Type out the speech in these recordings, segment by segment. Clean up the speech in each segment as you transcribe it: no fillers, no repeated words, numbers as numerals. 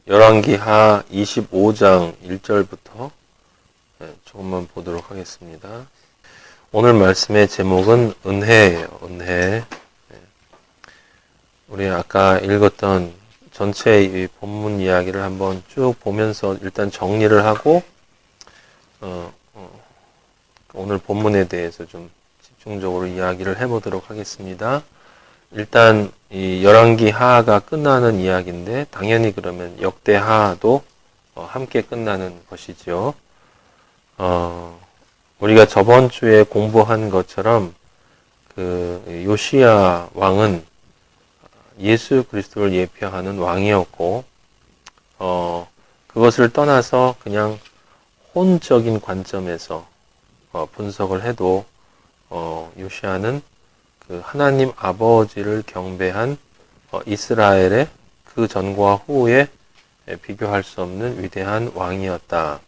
열왕기하 25장 1절부터 조금만 보도록 하겠습니다. 오늘 말씀의 제목은 은혜예요. 은혜. 우리 아까 읽었던 전체 이 본문 이야기를 한번 쭉 보면서 일단 정리를 하고 오늘 본문에 대해서 좀 집중적으로 이야기를 해보도록 하겠습니다. 일단 이 열왕기하가 끝나는 이야기인데 당연히 그러면 역대하도 함께 끝나는 것이죠. 우리가 저번 주에 공부한 것처럼 그 요시야 왕은 예수 그리스도를 예표하는 왕이었고 그것을 떠나서 그냥 혼적인 관점에서 분석을 해도 요시야는 그 하나님 아버지를 경배한 이스라엘의 그 전과 후에 비교할 수 없는 위대한 왕이었다.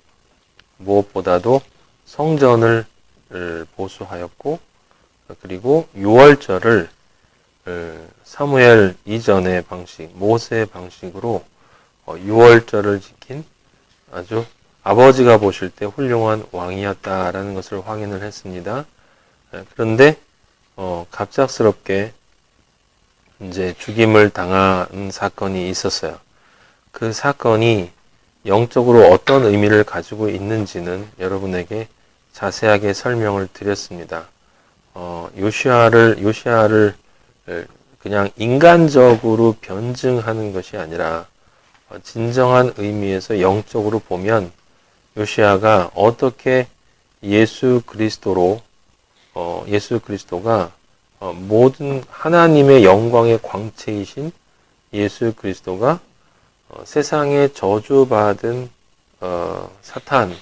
무엇보다도 성전을 보수하였고 그리고 유월절을 사무엘 이전의 방식, 모세의 방식으로 유월절을 지킨 아주 아버지가 보실 때 훌륭한 왕이었다라는 것을 확인을 했습니다. 그런데 갑작스럽게 이제 죽임을 당한 사건이 있었어요. 그 사건이 영적으로 어떤 의미를 가지고 있는지는 여러분에게 자세하게 설명을 드렸습니다. 요시야를 그냥 인간적으로 변증하는 것이 아니라 진정한 의미에서 영적으로 보면 요시야가 어떻게 예수 그리스도가 모든 하나님의 영광의 광채이신 예수 그리스도가 세상에 저주받은 사탄,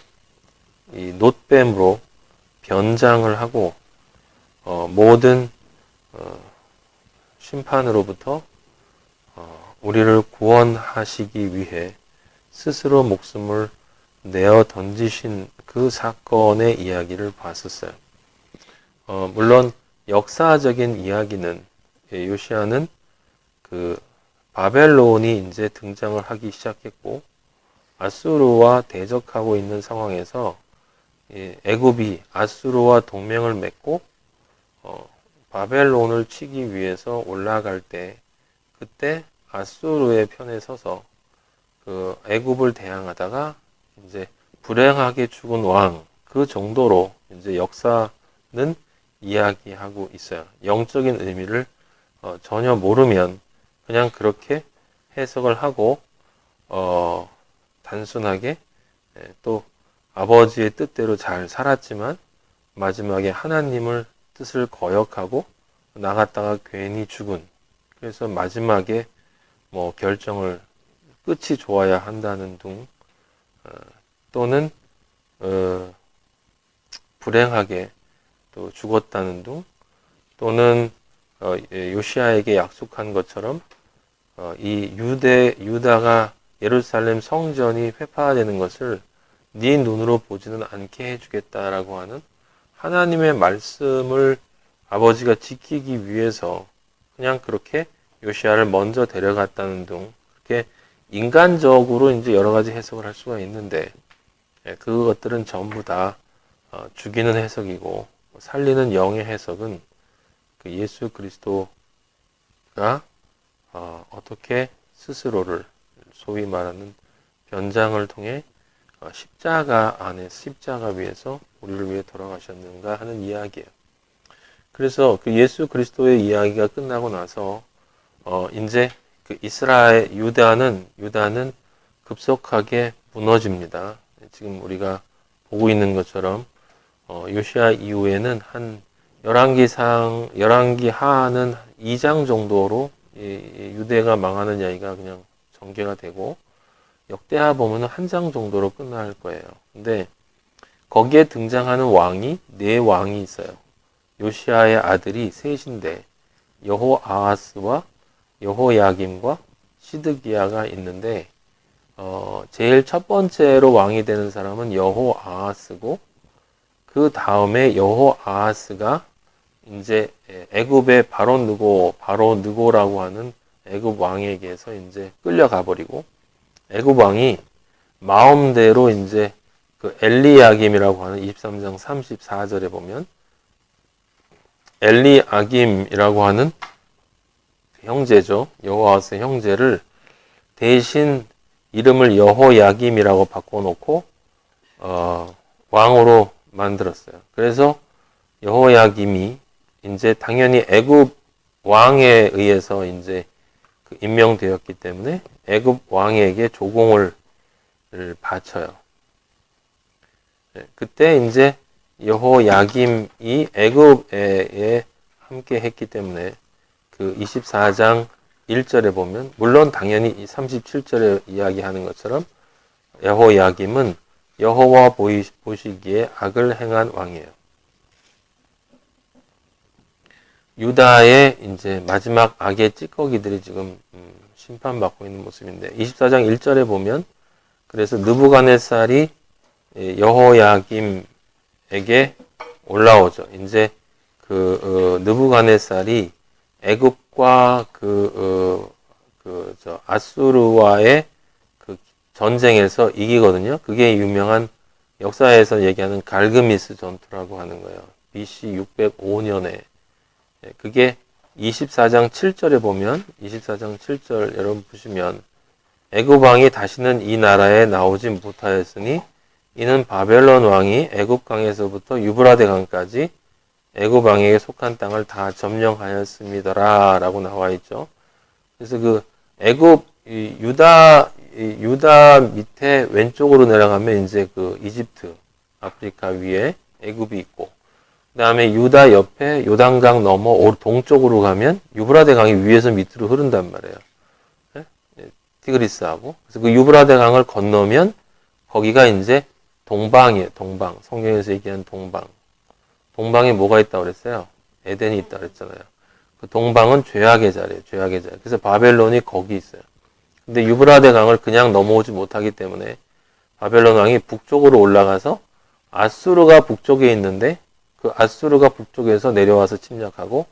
이 놋뱀으로 변장을 하고 모든 심판으로부터 우리를 구원하시기 위해 스스로 목숨을 내어 던지신 그 사건의 이야기를 봤었어요. 물론 역사적인 이야기는 요시야는 그 바벨론이 이제 등장을 하기 시작했고 아수르와 대적하고 있는 상황에서 애굽이 아수르와 동맹을 맺고 바벨론을 치기 위해서 올라갈 때 그때 아수르의 편에 서서 그 애굽을 대항하다가 이제 불행하게 죽은 왕 그 정도로 이제 역사는 이야기하고 있어요. 영적인 의미를 전혀 모르면 그냥 그렇게 해석을 하고 단순하게 또 아버지의 뜻대로 잘 살았지만 마지막에 하나님을 뜻을 거역하고 나갔다가 괜히 죽은 그래서 마지막에 뭐 결정을 끝이 좋아야 한다는 둥 또는 불행하게 또 죽었다는 둥 또는 요시야에게 약속한 것처럼 이 유다가 예루살렘 성전이 회파되는 것을 네 눈으로 보지는 않게 해주겠다라고 하는 하나님의 말씀을 아버지가 지키기 위해서 그냥 그렇게 요시야를 먼저 데려갔다는 둥 그렇게 인간적으로 이제 여러 가지 해석을 할 수가 있는데 그것들은 전부 다 죽이는 해석이고 살리는 영의 해석은 그 예수 그리스도가 어떻게 스스로를 소위 말하는 변장을 통해 십자가 위에서 우리를 위해 돌아가셨는가 하는 이야기예요. 그래서 그 예수 그리스도의 이야기가 끝나고 나서 이제 그 이스라엘 유다는 급속하게 무너집니다. 지금 우리가 보고 있는 것처럼 요시야 이후에는 한 열왕기하는 2장 정도로 유대가 망하는 이야기가 그냥 전개가 되고 역대하 보면은 한 장 정도로 끝날 거예요. 근데 거기에 등장하는 왕이 네 왕이 있어요. 요시야의 아들이 셋인데 여호아하스와 여호야김과 시드기야가 있는데 제일 첫 번째로 왕이 되는 사람은 여호아하스고 그 다음에 여호아하스가 이제 애굽의 바로 느고라고 하는 애굽 왕에게서 이제 끌려가 버리고 애굽 왕이 마음대로 이제 그 엘리야김이라고 하는 23장 34절에 보면 엘리야김이라고 하는 형제죠. 여호아스의 형제를 대신 이름을 여호야김이라고 바꿔놓고 왕으로 만들었어요. 그래서 여호야김이 이제 당연히 애굽 왕에 의해서 이제 그 임명되었기 때문에 애굽 왕에게 조공을 바쳐요. 그때 이제 여호야김이 애굽에 함께 했기 때문에 그 24장 1절에 보면 물론 당연히 37절에 이야기하는 것처럼 여호야김은 여호와 보시기에 악을 행한 왕이에요. 유다의 이제 마지막 악의 찌꺼기들이 지금 심판받고 있는 모습인데 24장 1절에 보면 그래서 느부갓네살이 여호야김에게 올라오죠. 이제 그 느부갓네살이 애굽과 아수르와의 그 전쟁에서 이기거든요. 그게 유명한 역사에서 얘기하는 갈그미스 전투라고 하는 거예요. BC 605년에 그게 24장 7절에 보면 24장 7절 여러분 보시면 애굽 왕이 다시는 이 나라에 나오지 못하였으니 이는 바벨론 왕이 애굽 강에서부터 유브라데 강까지 애굽 왕에게 속한 땅을 다 점령하였습니다라 라고 나와 있죠. 그래서 그 애굽 유다 밑에 왼쪽으로 내려가면 이제 그 이집트 아프리카 위에 애굽이 있고 그 다음에 유다 옆에 요단강 넘어 동쪽으로 가면 유브라데 강이 위에서 밑으로 흐른단 말이에요. 네? 티그리스하고. 그래서 그 유브라데 강을 건너면 거기가 이제 동방이에요. 동방. 성경에서 얘기하는 동방. 동방에 뭐가 있다고 그랬어요? 에덴이 있다고 그랬잖아요. 그 동방은 죄악의 자리예요. 죄악의 자리. 그래서 바벨론이 거기 있어요. 근데 유브라데 강을 그냥 넘어오지 못하기 때문에 바벨론 왕이 북쪽으로 올라가서 아수르가 북쪽에 있는데 그 아수르가 북쪽에서 내려와서 침략하고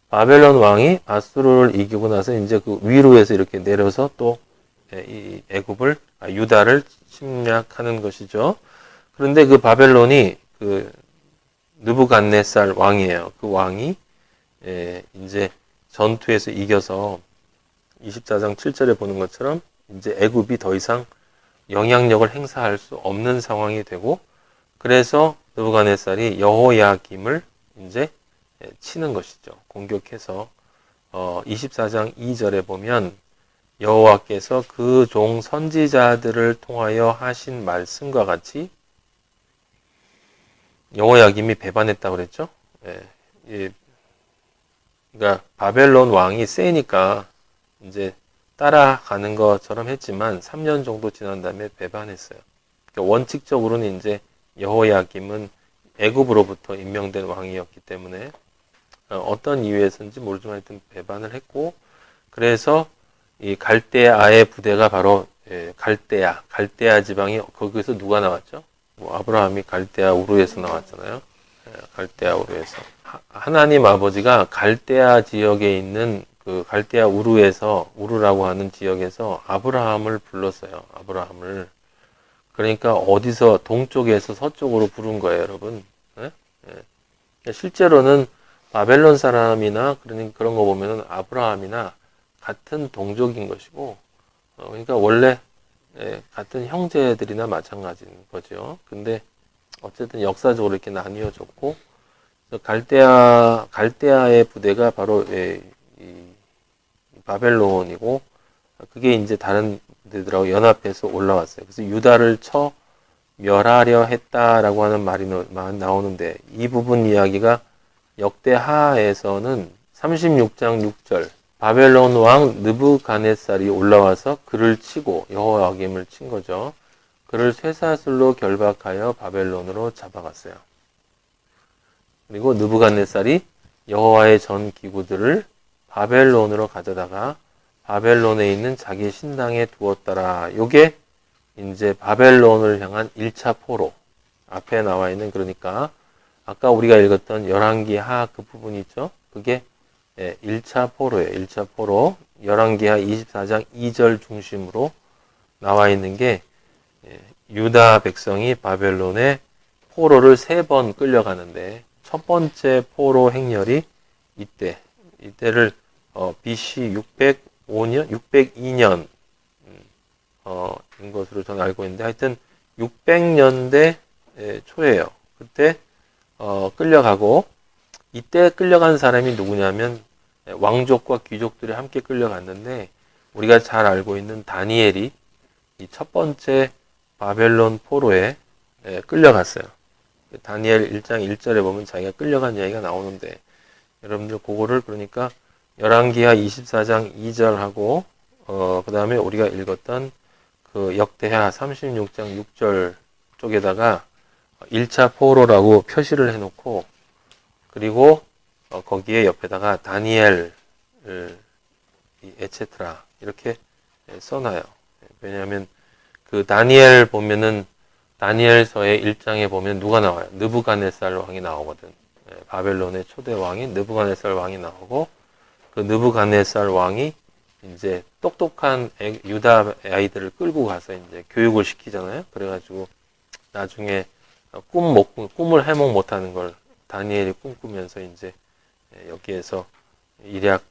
바벨론 왕이 아수르를 이기고 나서 이제 그 위로 해서 이렇게 내려서 또 이 애굽을 유다를 침략하는 것이죠. 그런데 그 바벨론이 그 느부갓네살 왕이에요. 그 왕이 이제 전투에서 이겨서 24장 7절에 보는 것처럼 이제 애굽이 더 이상 영향력을 행사할 수 없는 상황이 되고 그래서 느부갓네살이 여호야김을 이제 치는 것이죠. 공격해서 24장 2절에 보면 여호와께서 그 종 선지자들을 통하여 하신 말씀과 같이 여호야김이 배반했다고 그랬죠. 그러니까 바벨론 왕이 세니까 이제 따라가는 것처럼 했지만 3년 정도 지난 다음에 배반했어요. 그러니까 원칙적으로는 이제 여호야김은 애굽으로부터 임명된 왕이었기 때문에 어떤 이유에서인지 모르지만 하여튼 배반을 했고 그래서 이 갈대아의 부대가 바로 갈대아 지방이 거기서 누가 나왔죠? 뭐 아브라함이 갈대아 우르에서 나왔잖아요. 갈대아 우르에서 하나님 아버지가 갈대아 지역에 있는 그 갈대아 우르라고 하는 지역에서 아브라함을 불렀어요. 아브라함을. 그러니까 어디서 동쪽에서 서쪽으로 부른 거예요, 여러분. 네? 네. 실제로는 바벨론 사람이나 그런 거 보면은 아브라함이나 같은 동족인 것이고, 그러니까 원래 같은 형제들이나 마찬가지인 거죠. 근데 어쨌든 역사적으로 이렇게 나뉘어졌고, 갈대아의 부대가 바로 이 바벨론이고, 그게 이제 다른 부대들하고 연합해서 올라왔어요. 그래서 유다를 쳐 멸하려 했다라고 하는 말이 나오는데, 이 부분 이야기가 역대하에서는 36장 6절, 바벨론 왕 느부갓네살이 올라와서 그를 치고 여호야김을 친 거죠. 그를 쇠사슬로 결박하여 바벨론으로 잡아갔어요. 그리고 느부갓네살이 여호와의 전 기구들을 바벨론으로 가져다가 바벨론에 있는 자기 신당에 두었더라. 요게 이제 바벨론을 향한 1차 포로. 앞에 나와 있는 그러니까 아까 우리가 읽었던 열왕기하 그 부분이 있죠. 그게 1차 포로예요. 1차 포로. 열왕기하 24장 2절 중심으로 나와 있는 게 유다 백성이 바벨론에 포로를 3번 끌려가는데 첫 번째 포로 행렬이 이때를 BC 605년, 602년 인 것으로 저는 알고 있는데 하여튼 600년대 초예요. 그때 끌려가고 이때 끌려간 사람이 누구냐면 왕족과 귀족들이 함께 끌려갔는데 우리가 잘 알고 있는 다니엘이 이 첫 번째 바벨론 포로에 끌려갔어요. 다니엘 1장 1절에 보면 자기가 끌려간 이야기가 나오는데 여러분들 그거를 그러니까 열왕기하 24장 2절하고 그 다음에 우리가 읽었던 그 역대하 36장 6절 쪽에다가 1차 포로라고 표시를 해놓고 그리고 거기에 옆에다가 다니엘 에체트라 이렇게 써놔요. 왜냐하면 그 다니엘 보면은 다니엘서의 1장에 보면 누가 나와요? 느부갓네살 왕이 나오거든. 바벨론의 초대 왕인 느부갓네살 왕이 나오고 그 느부갓네살 왕이 이제 똑똑한 유다 아이들을 끌고 가서 이제 교육을 시키잖아요. 그래가지고 나중에 꿈을 해몽 못하는 걸 다니엘이 꿈꾸면서 이제 여기에서 일약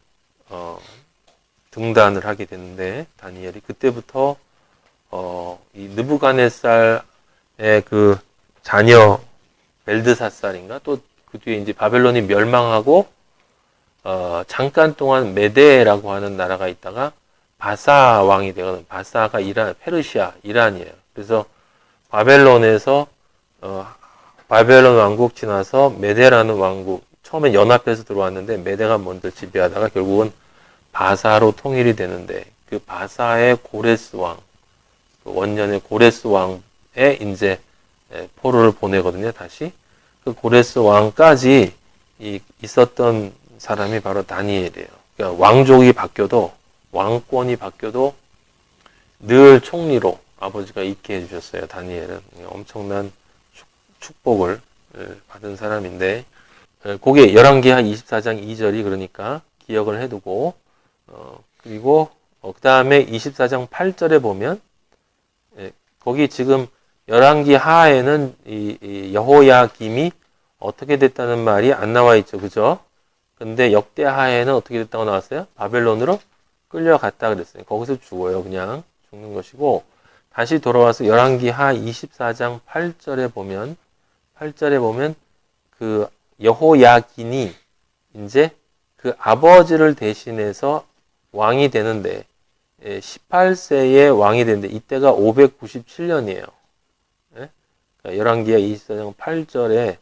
등단을 하게 되는데 다니엘이 그때부터 이 느부갓네살의 그 자녀 벨드사살인가 또 그 뒤에 이제 바벨론이 멸망하고 잠깐 동안 메데라고 하는 나라가 있다가 바사 왕이 되거든. 바사가 페르시아, 이란이에요. 그래서 바벨론에서 바벨론 왕국 지나서 메데라는 왕국 처음에 연합해서 들어왔는데 메데가 먼저 지배하다가 결국은 바사로 통일이 되는데 그 바사의 고레스 왕, 그 원년의 고레스 왕에 이제 포로를 보내거든요. 다시 그 고레스 왕까지 있었던 사람이 바로 다니엘이에요. 그러니까 왕족이 바뀌어도 왕권이 바뀌어도 늘 총리로 아버지가 있게 해주셨어요. 다니엘은 엄청난 축복을 받은 사람인데 그게 열왕기하 24장 2절이 그러니까 기억을 해두고 그리고 그 다음에 24장 8절에 보면 거기 지금 열왕기하에는 이 여호야김이 어떻게 됐다는 말이 안 나와 있죠. 그죠? 근데 역대하에는 어떻게 됐다고 나왔어요? 바벨론으로 끌려갔다 그랬어요. 거기서 죽어요. 그냥 죽는 것이고 다시 돌아와서 열왕기하 24장 8절에 보면 그 여호야긴이 이제 그 아버지를 대신해서 왕이 되는데 18세에 왕이 되는데 이때가 597년이에요. 열왕기하 24장 8절에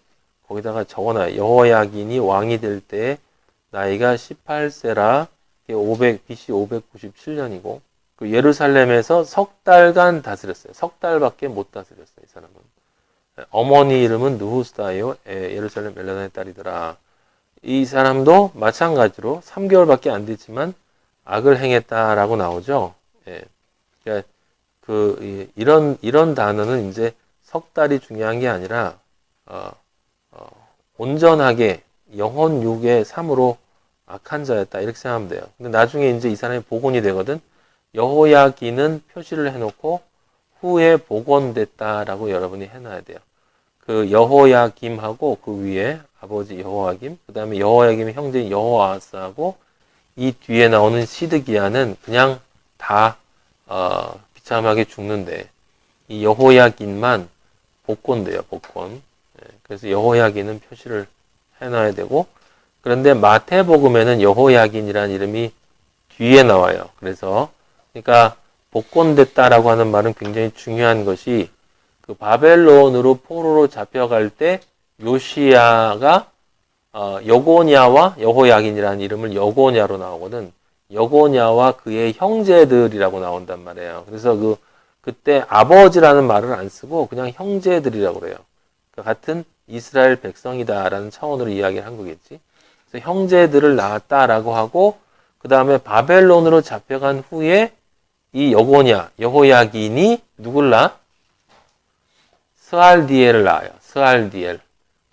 거기다가 적어놔요. 여호야긴이 왕이 될 때 나이가 18세라 BC 597년이고 그 예루살렘에서 석 달간 다스렸어요. 석 달밖에 못 다스렸어요. 이 사람은. 어머니 이름은 느후스다요. 예루살렘 엘라나의 딸이더라. 이 사람도 마찬가지로 3개월밖에 안 됐지만 악을 행했다라고 나오죠. 그러니까 이런 단어는 이제 석 달이 중요한 게 아니라 온전하게 영혼 육의 삶으로 악한 자였다 이렇게 생각하면 돼요. 근데 나중에 이제 이 사람이 복원이 되거든. 여호야긴은 표시를 해놓고 후에 복원됐다라고 여러분이 해놔야 돼요. 그 여호야김하고 그 위에 아버지 여호야김, 그 다음에 여호야김의 형제인 여호아스하고 이 뒤에 나오는 시드기야는 그냥 다 비참하게 죽는데 이 여호야긴만 복권돼요. 복권. 그래서 여호야긴은 표시를 해놔야 되고 그런데 마태복음에는 여호야긴이라는 이름이 뒤에 나와요. 그래서 그러니까 복권됐다라고 하는 말은 굉장히 중요한 것이 그 바벨론으로 포로로 잡혀갈 때 요시야가 여고냐와 여호야긴이라는 이름을 여고냐로 나오거든. 여고냐와 그의 형제들이라고 나온단 말이에요. 그래서 그때 아버지라는 말을 안 쓰고 그냥 형제들이라고 그래요. 같은 이스라엘 백성이다라는 차원으로 이야기를 한 거겠지. 그래서 형제들을 낳았다라고 하고 그 다음에 바벨론으로 잡혀간 후에 이 여고냐, 여호야긴이 누굴 낳아? 스알디엘을 낳아요. 스알디엘.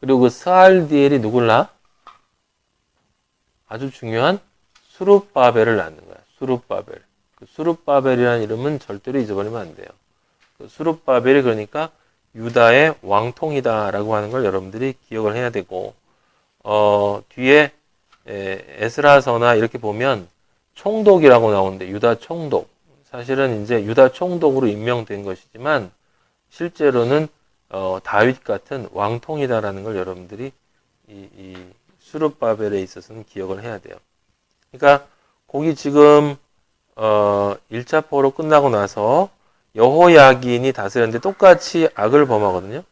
그리고 그 스알디엘이 누굴 낳아? 아주 중요한 수룹바벨을 낳는 거야. 수룹바벨. 그 수룹바벨이라는 이름은 절대로 잊어버리면 안 돼요. 그 수룹바벨이 그러니까 유다의 왕통이다라고 하는 걸 여러분들이 기억을 해야 되고, 뒤에 에스라서나 이렇게 보면 총독이라고 나오는데 유다 총독. 사실은 이제 유다 총독으로 임명된 것이지만 실제로는 다윗 같은 왕통이다라는 걸 여러분들이 이 수룹바벨에 있어서는 기억을 해야 돼요. 그러니까 거기 지금 1차 포로 끝나고 나서 여호야긴이 다스렸는데 똑같이 악을 범하거든요.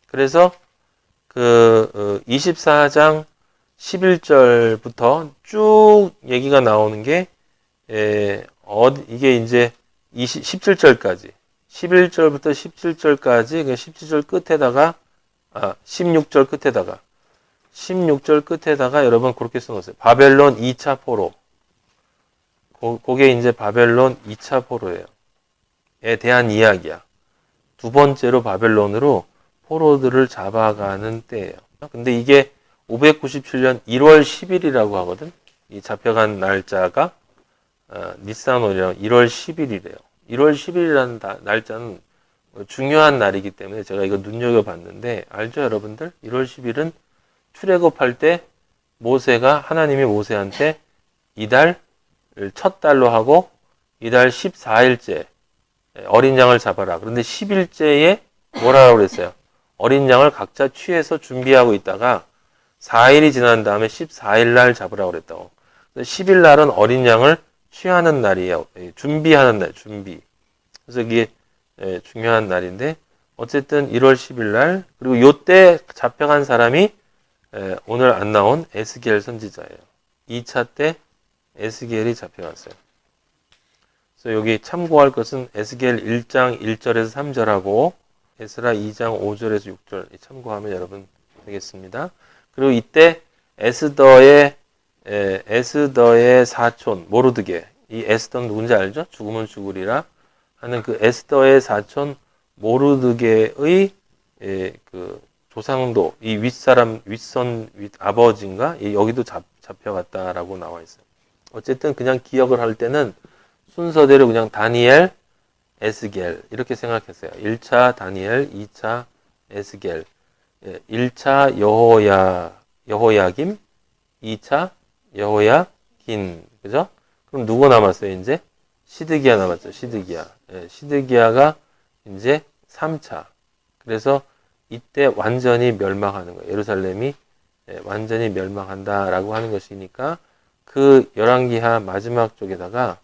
그래서 그 24장 11절부터 쭉 얘기가 나오는 게 이게 이제 17절까지 11절부터 17절까지 17절 끝에다가 16절 끝에다가 여러분 그렇게 써놓으세요. 바벨론 2차 포로. 그게 이제 바벨론 2차 포로예요. 에 대한 이야기야. 두 번째로 바벨론으로 포로들을 잡아가는 때예요. 근데 이게 597년 1월 10일이라고 하거든. 이 잡혀간 날짜가 니산월이랑 1월 10일이래요. 1월 10일이라는 날짜는 중요한 날이기 때문에 제가 이거 눈여겨봤는데 알죠 여러분들? 1월 10일은 출애굽할 때 하나님이 모세한테 이달 첫 달로 하고 이달 14일째 어린 양을 잡아라. 그런데 10일째에 뭐라고 그랬어요? 어린 양을 각자 취해서 준비하고 있다가 4일이 지난 다음에 14일 날 잡으라고 그랬다고. 10일 날은 어린 양을 취하는 날이에요. 준비하는 날, 준비. 그래서 이게 중요한 날인데 어쨌든 1월 10일 날 그리고 요때 잡혀간 사람이 오늘 안 나온 에스겔 선지자예요. 2차 때 에스겔이 잡혀갔어요. 그래서 여기 참고할 것은 에스겔 1장 1절에서 3절하고 에스라 2장 5절에서 6절 참고하면 여러분 되겠습니다. 그리고 이때 에스더의 사촌 모르드게, 이 에스더는 누군지 알죠? 죽으면 죽으리라 하는 그 에스더의 사촌 모르드게의 그 조상도 이 윗선 아버지인가 여기도 잡혀갔다라고 나와 있어요. 어쨌든 그냥 기억을 할 때는 순서대로 그냥 다니엘, 에스겔 이렇게 생각했어요. 1차 다니엘, 2차 에스겔, 1차 여호야김, 2차 여호야긴, 그죠? 그럼 누구 남았어요? 이제 시드기야 남았죠. 시드기야가 이제 3차. 그래서 이때 완전히 멸망하는 거예요. 예루살렘이 완전히 멸망한다라고 하는 것이니까 그 열왕기하 마지막 쪽에다가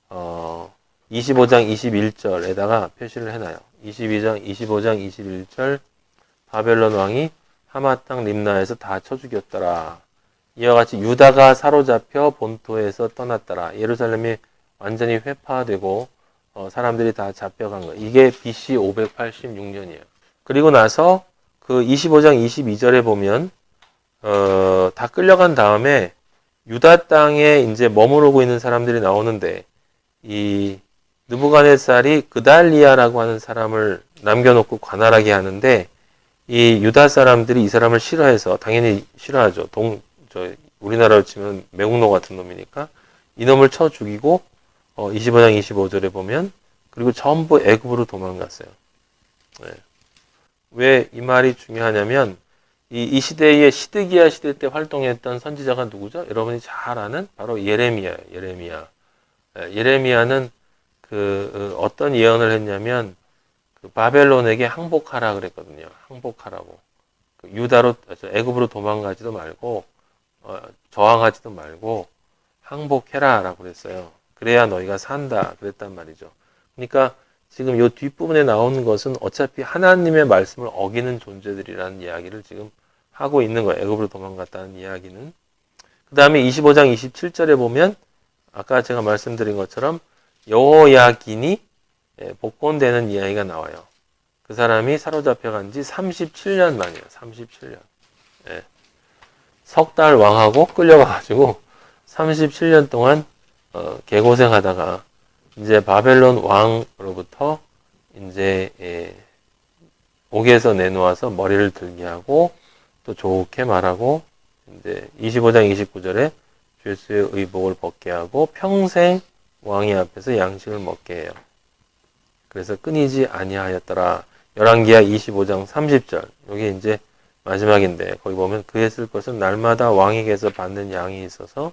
25장 21절에다가 표시를 해놔요. 25장 21절 바벨론 왕이 하마 땅 림나에서 다 쳐 죽였더라. 이와 같이 유다가 사로잡혀 본토에서 떠났더라. 예루살렘이 완전히 회파되고 사람들이 다 잡혀간 거예요. 이게 BC 586년이에요. 그리고 나서 그 25장 22절에 보면 다 끌려간 다음에 유다 땅에 이제 머무르고 있는 사람들이 나오는데 이 느부갓네살이 그달리아라고 하는 사람을 남겨놓고 관할하게 하는데 이 유다 사람들이 이 사람을 싫어해서 당연히 싫어하죠. 우리나라로 치면 매국노 같은 놈이니까 이놈을 쳐 죽이고 25장 25절에 보면 그리고 전부 애굽으로 도망갔어요. 네. 왜 이 말이 중요하냐면 이 시대의 시드기야 시대 때 활동했던 선지자가 누구죠? 여러분이 잘 아는 바로 예레미야예요. 예레미야는 어떤 예언을 했냐면 그 바벨론에게 항복하라 그랬거든요. 항복하라고. 유다로 애굽으로 도망가지도 말고 저항하지도 말고 항복해라라고 그랬어요. 그래야 너희가 산다 그랬단 말이죠. 그러니까 지금 이 뒷부분에 나오는 것은 어차피 하나님의 말씀을 어기는 존재들이라는 이야기를 지금 하고 있는 거예요. 애굽으로 도망갔다는 이야기는. 그 다음에 25장 27절에 보면 아까 제가 말씀드린 것처럼 여호야긴이 복권되는 이야기가 나와요. 그 사람이 사로잡혀간 지 37년 만이에요. 37년. 예. 석 달 왕하고 끌려가가지고 37년 동안 개고생하다가 이제 바벨론 왕으로부터 이제 옥에서 내놓아서 머리를 들게 하고 또 좋게 말하고 이제 25장 29절에 필수의 의복을 벗게 하고 평생 왕의 앞에서 양식을 먹게 해요. 그래서 끊이지 아니하였더라. 열왕기하 25장 30절. 이게 이제 마지막인데 거기 보면 그에 쓸 것은 날마다 왕에게서 받는 양이 있어서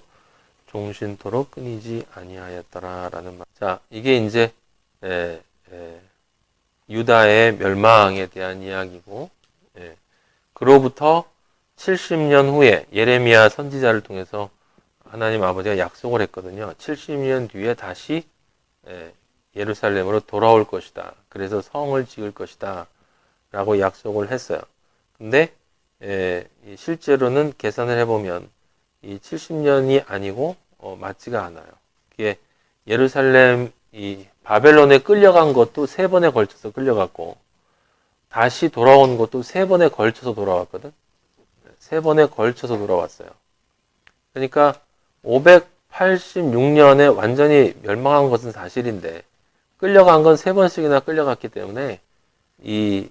종신토록 끊이지 아니하였더라라는 말. 자, 이게 이제 유다의 멸망에 대한 이야기고, 그로부터 70년 후에 예레미야 선지자를 통해서 하나님 아버지가 약속을 했거든요. 70년 뒤에 다시 예루살렘으로 돌아올 것이다. 그래서 성을 지을 것이다. 라고 약속을 했어요. 근데 실제로는 계산을 해보면 이 70년이 아니고 맞지가 않아요. 그게 예루살렘 이 바벨론에 끌려간 것도 3번에 걸쳐서 끌려갔고 다시 돌아온 것도 3번에 걸쳐서 돌아왔거든. 3번에 걸쳐서 돌아왔어요. 그러니까 586년에 완전히 멸망한 것은 사실인데 끌려간 건 3번씩이나 끌려갔기 때문에 이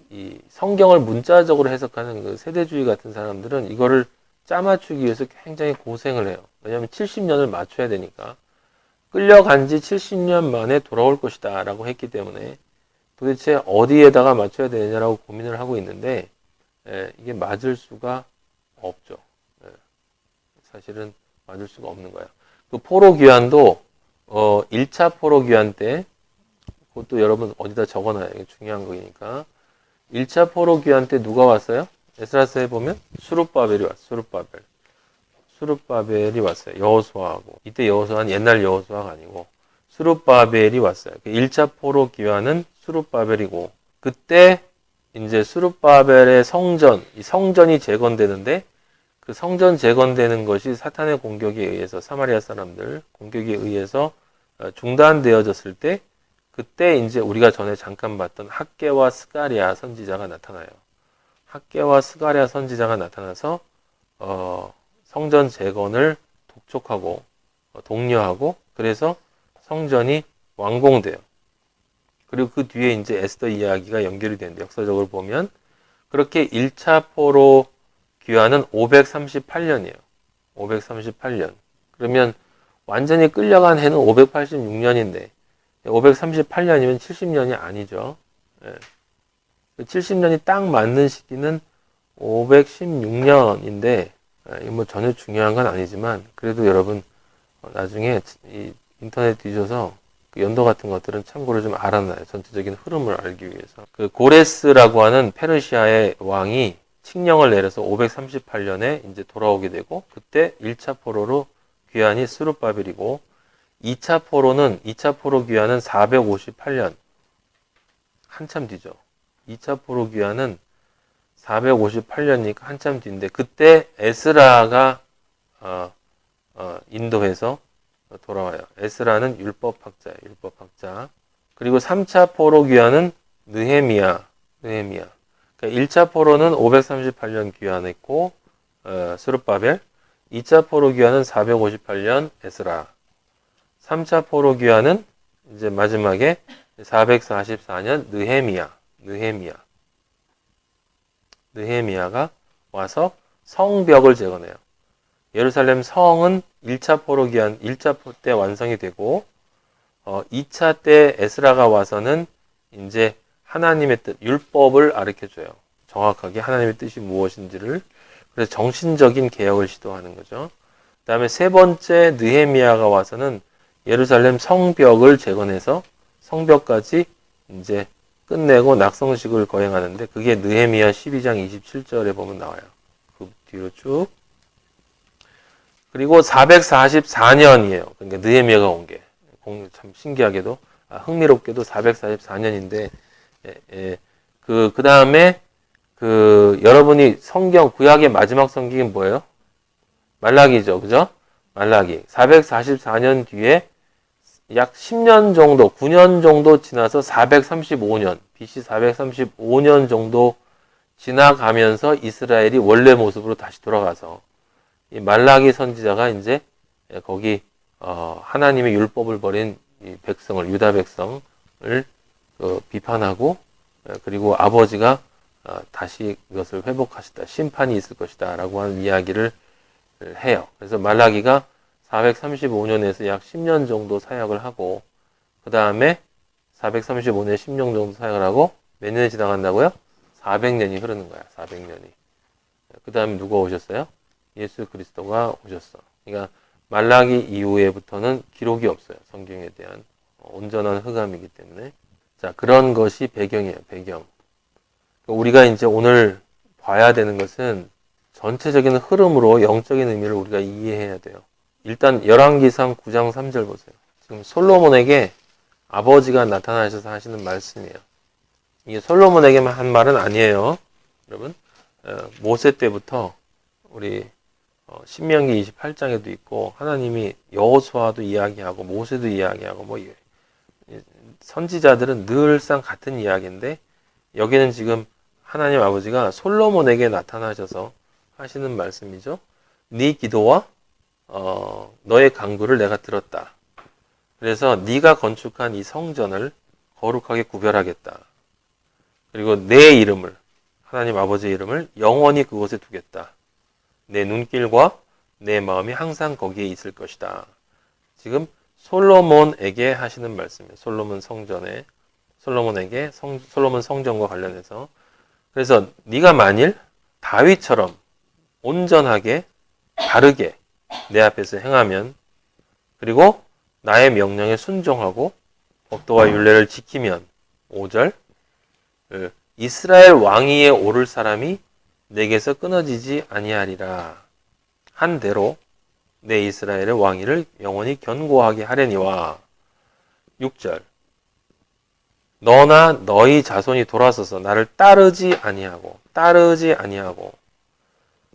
성경을 문자적으로 해석하는 그 세대주의 같은 사람들은 이거를 짜맞추기 위해서 굉장히 고생을 해요. 왜냐하면 70년을 맞춰야 되니까. 끌려간 지 70년 만에 돌아올 것이다 라고 했기 때문에 도대체 어디에다가 맞춰야 되느냐라고 고민을 하고 있는데 이게 맞을 수가 없죠. 사실은 맞을 수가 없는 거야. 그 포로귀환도 1차 포로귀환 때 그것도 여러분 어디다 적어놔요. 이게 중요한 거니까. 1차 포로귀환 때 누가 왔어요? 에스라서에 보면 수룹바벨이 왔어요. 수룹바벨이 왔어요. 여호수아하고. 이때 여호수아는 옛날 여호수아가 아니고 수룹바벨이 왔어요. 1차 포로귀환은 수룹바벨이고 그때 이제 수룹바벨의 이 성전이 재건되는데 그 성전 재건되는 것이 사탄의 공격에 의해서 사마리아 사람들 공격에 의해서 중단되어졌을 때 그때 이제 우리가 전에 잠깐 봤던 학개와 스가랴 선지자가 나타나요. 학개와 스가랴 선지자가 나타나서 성전 재건을 독촉하고 독려하고 그래서 성전이 완공돼요. 그리고 그 뒤에 이제 에스더 이야기가 연결이 되는데 역사적으로 보면 그렇게 1차 포로 귀환은 538년이에요. 538년. 그러면 완전히 끌려간 해는 586년인데 538년이면 70년이 아니죠. 70년이 딱 맞는 시기는 516년인데 뭐 전혀 중요한 건 아니지만 그래도 여러분 나중에 이 인터넷 뒤져서 그 연도 같은 것들은 참고로 좀 알아놔요. 전체적인 흐름을 알기 위해서. 그 고레스라고 하는 페르시아의 왕이 칙령을 내려서 538년에 이제 돌아오게 되고 그때 1차 포로로 귀환이 스룹바벨이고 2차 포로 귀환은 458년 한참 뒤죠. 2차 포로 귀환은 458년이니까 한참 뒤인데 그때 에스라가 인도해서 돌아와요. 에스라는 율법학자예요. 율법학자. 그리고 3차 포로 귀환은 느헤미야. 그러니까 1차 포로는 538년 귀환했고 스룹바벨. 2차 포로 귀환은 458년 에스라. 3차 포로 귀환은 이제 마지막에 444년 느헤미야가 와서 성벽을 재건해요. 예루살렘 성은 1차 포로 귀환 1차 포 때 완성이 되고 2차 때 에스라가 와서는 이제 하나님의 뜻, 율법을 가르쳐줘요. 정확하게 하나님의 뜻이 무엇인지를. 그래서 정신적인 개혁을 시도하는 거죠. 그 다음에 세 번째 느헤미야가 와서는 예루살렘 성벽을 재건해서 성벽까지 이제 끝내고 낙성식을 거행하는데 그게 느헤미야 12장 27절에 보면 나와요. 그 뒤로 쭉. 그리고 444년이에요. 그러니까 느헤미야가 온 게. 참 신기하게도 흥미롭게도 444년인데 그 다음에 여러분이 성경 구약의 마지막 성경이 뭐예요? 말라기죠. 그죠? 말라기. 444년 뒤에 약 10년 정도, 9년 정도 지나서 435년, BC 435년 정도 지나가면서 이스라엘이 원래 모습으로 다시 돌아가서 이 말라기 선지자가 이제 거기 하나님의 율법을 버린 이 백성을 유다 백성을 비판하고 그리고 아버지가 다시 이것을 회복하시다 심판이 있을 것이다 라고 하는 이야기를 해요. 그래서 말라기가 435년에서 약 10년 정도 사역을 하고, 그 다음에 435년 10년 정도 사역을 하고, 몇 년이 지나간다고요? 400년이 흐르는 거야, 400년이. 그 다음에 누가 오셨어요? 예수 그리스도가 오셨어. 그러니까 말라기 이후에부터는 기록이 없어요. 성경에 대한 온전한 흑암이기 때문에. 자, 그런 것이 배경이에요, 배경. 우리가 이제 오늘 봐야 되는 것은 전체적인 흐름으로 영적인 의미를 우리가 이해해야 돼요. 일단 열왕기상 9장 3절 보세요. 지금 솔로몬에게 아버지가 나타나셔서 하시는 말씀이에요. 이게 솔로몬에게만 한 말은 아니에요. 여러분, 모세 때부터 우리 신명기 28장에도 있고 하나님이 여호수아도 이야기하고 모세도 이야기하고 뭐 선지자들은 늘상 같은 이야기인데 여기는 지금 하나님 아버지가 솔로몬에게 나타나셔서 하시는 말씀이죠. 네 기도와 너의 간구를 내가 들었다. 그래서 네가 건축한 이 성전을 거룩하게 구별하겠다. 그리고 내 이름을 하나님 아버지의 이름을 영원히 그곳에 두겠다. 내 눈길과 내 마음이 항상 거기에 있을 것이다. 지금 솔로몬에게 하시는 말씀이에요. 솔로몬 성전에 솔로몬에게 솔로몬 성전과 관련해서. 그래서 네가 만일 다윗처럼 온전하게 바르게 내 앞에서 행하면, 그리고 나의 명령에 순종하고 법도와 율례를 지키면, 5절 이스라엘 왕위에 오를 사람이 내게서 끊어지지 아니하리라. 한 대로 내 이스라엘의 왕위를 영원히 견고하게 하려니와. 6절 너나 너희 자손이 돌아서서 나를 따르지 아니하고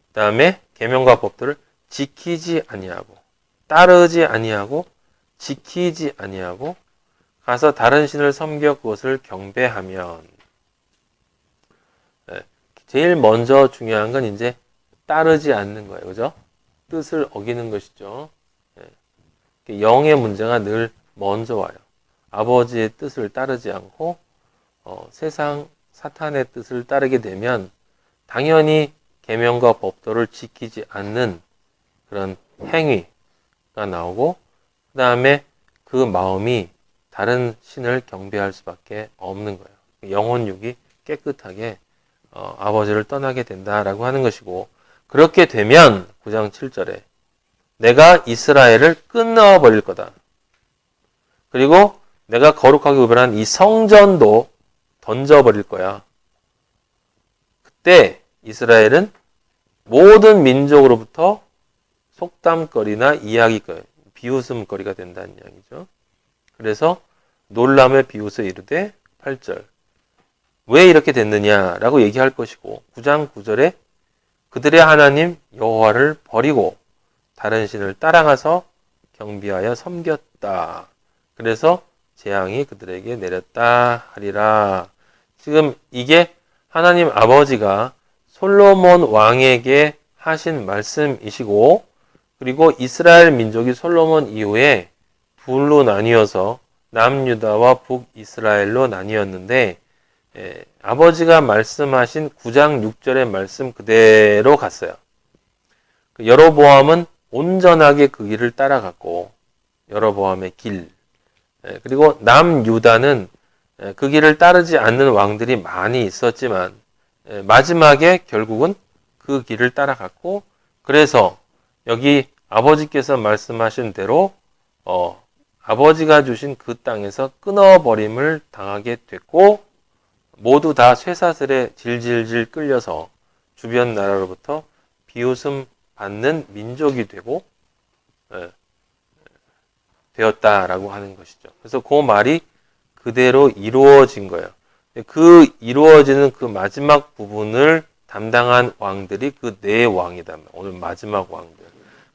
그 다음에 계명과 법들을 지키지 아니하고 따르지 아니하고 지키지 아니하고 가서 다른 신을 섬겨 그것을 경배하면. 제일 먼저 중요한 건 이제 따르지 않는 거예요. 그죠? 뜻을 어기는 것이죠. 영의 문제가 늘 먼저 와요. 아버지의 뜻을 따르지 않고 세상 사탄의 뜻을 따르게 되면 당연히 계명과 법도를 지키지 않는 그런 행위가 나오고, 그 다음에 그 마음이 다른 신을 경배할 수밖에 없는 거예요. 영혼육이 깨끗하게 아버지를 떠나게 된다라고 하는 것이고, 그렇게 되면 9장 7절에 내가 이스라엘을 끊어버릴 거다. 그리고 내가 거룩하게 구별한 이 성전도 던져버릴 거야. 그때 이스라엘은 모든 민족으로부터 속담거리나 이야기거리, 비웃음거리가 된다는 이야기죠. 그래서 놀람의 비웃에 이르되 8절 왜 이렇게 됐느냐라고 얘기할 것이고, 9장 9절에 그들의 하나님 여호와를 버리고 다른 신을 따라가서 경비하여 섬겼다. 그래서 재앙이 그들에게 내렸다 하리라. 지금 이게 하나님 아버지가 솔로몬 왕에게 하신 말씀이시고, 그리고 이스라엘 민족이 솔로몬 이후에 둘로 나뉘어서 남유다와 북이스라엘로 나뉘었는데, 아버지가 말씀하신 9장 6절의 말씀 그대로 갔어요. 여로보암은 온전하게 그 길을 따라갔고, 여로보암의 길. 그리고 남유다는 그 길을 따르지 않는 왕들이 많이 있었지만 마지막에 결국은 그 길을 따라갔고, 그래서 여기 아버지께서 말씀하신 대로 아버지가 주신 그 땅에서 끊어버림을 당하게 됐고, 모두 다 쇠사슬에 질질질 끌려서 주변 나라로부터 비웃음 받는 민족이 되고 되었다라고 하는 것이죠. 그래서 그 말이 그대로 이루어진 거예요. 그 이루어지는 그 마지막 부분을 담당한 왕들이 그 네 왕이다. 오늘 마지막 왕들.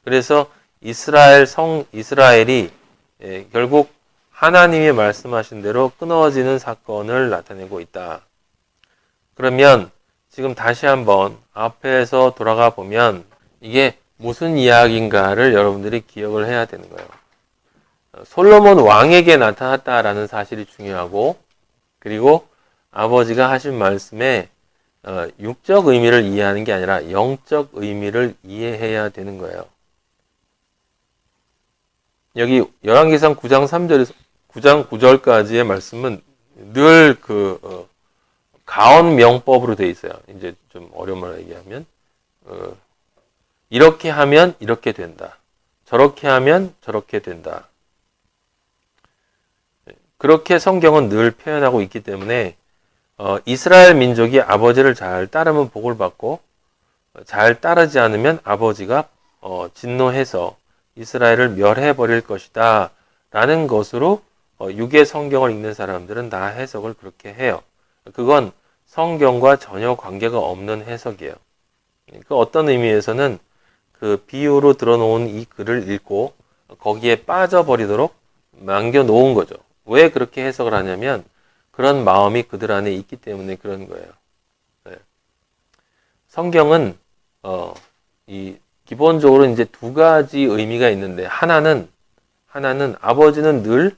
그래서 이스라엘이 결국 하나님이 말씀하신 대로 끊어지는 사건을 나타내고 있다. 그러면 지금 다시 한번 앞에서 돌아가 보면 이게 무슨 이야기인가를 여러분들이 기억을 해야 되는 거예요. 솔로몬 왕에게 나타났다라는 사실이 중요하고, 그리고 아버지가 하신 말씀에 육적 의미를 이해하는 게 아니라 영적 의미를 이해해야 되는 거예요. 여기 열왕기상 9장 3절에서 9장 9절까지의 말씀은 늘 가언 명법으로 되어 있어요. 이제 좀 어려운 말로 얘기하면 이렇게 하면 이렇게 된다. 저렇게 하면 저렇게 된다. 그렇게 성경은 늘 표현하고 있기 때문에 이스라엘 민족이 아버지를 잘 따르면 복을 받고 잘 따르지 않으면 아버지가 진노해서 이스라엘을 멸해버릴 것이다 라는 것으로 유괴 성경을 읽는 사람들은 다 해석을 그렇게 해요. 그건 성경과 전혀 관계가 없는 해석이에요. 그 어떤 의미에서는 그 비유로 들어놓은 이 글을 읽고 거기에 빠져버리도록 남겨놓은 거죠. 왜 그렇게 해석을 하냐면 그런 마음이 그들 안에 있기 때문에 그런 거예요. 네. 성경은 기본적으로 이제 두 가지 의미가 있는데 하나는 아버지는 늘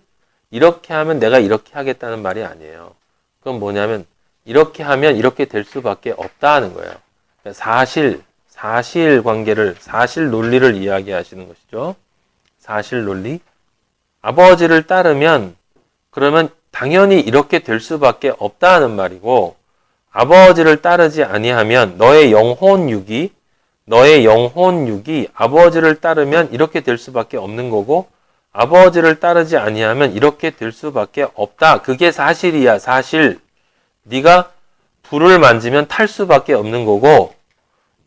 이렇게 하면 내가 이렇게 하겠다는 말이 아니에요. 그건 뭐냐면 이렇게 하면 이렇게 될 수밖에 없다 하는 거예요. 그러니까 사실 관계를, 사실 논리를 이야기하시는 것이죠. 사실 논리. 아버지를 따르면 그러면 당연히 이렇게 될 수밖에 없다 하는 말이고, 아버지를 따르지 아니하면 너의 영혼육이 아버지를 따르면 이렇게 될 수밖에 없는 거고, 아버지를 따르지 아니하면 이렇게 될 수밖에 없다. 그게 사실이야. 사실. 네가 불을 만지면 탈 수밖에 없는 거고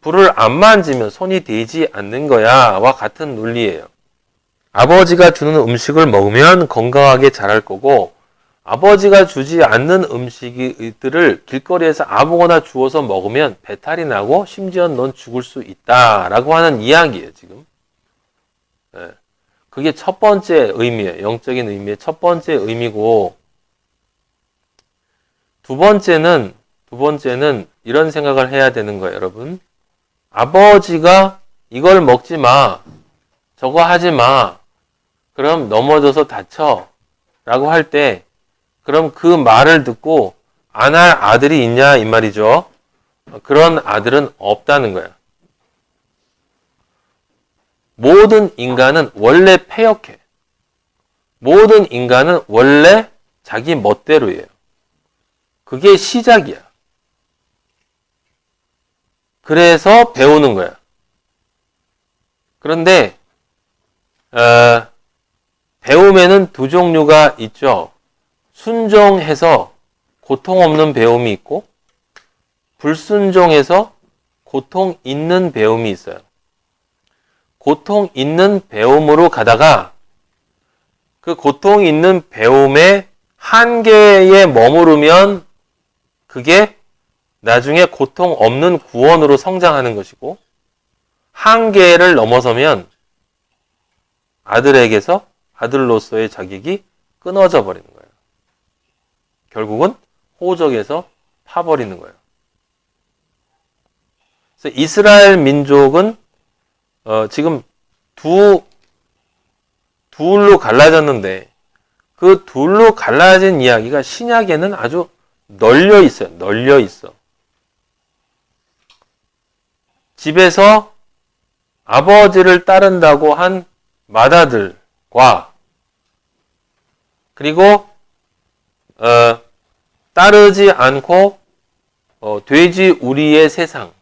불을 안 만지면 손이 되지 않는 거야와 같은 논리예요. 아버지가 주는 음식을 먹으면 건강하게 자랄 거고 아버지가 주지 않는 음식들을 길거리에서 아무거나 주워서 먹으면 배탈이 나고 심지어 넌 죽을 수 있다라고 하는 이야기예요. 지금. 네. 그게 첫 번째 의미예요. 영적인 의미의 첫 번째 의미고 두 번째는 이런 생각을 해야 되는 거예요, 여러분. 아버지가 이걸 먹지 마, 저거 하지 마, 그럼 넘어져서 다쳐 라고 할 때 그럼 그 말을 듣고 안 할 아들이 있냐 이 말이죠. 그런 아들은 없다는 거야. 모든 인간은 원래 패역해. 모든 인간은 원래 자기 멋대로예요. 그게 시작이야. 그래서 배우는 거야. 그런데 배움에는 두 종류가 있죠. 순종해서 고통 없는 배움이 있고 불순종해서 고통 있는 배움이 있어요. 고통 있는 배움으로 가다가 그 고통 있는 배움의 한계에 머무르면 그게 나중에 고통 없는 구원으로 성장하는 것이고 한계를 넘어서면 아들에게서 아들로서의 자격이 끊어져 버리는 거예요. 결국은 호적에서 파버리는 거예요. 그래서 이스라엘 민족은 지금 둘로 갈라졌는데 그 둘로 갈라진 이야기가 신약에는 아주 널려 있어요. 널려 있어. 집에서 아버지를 따른다고 한 맏아들과 그리고 따르지 않고 돼지 우리의 세상.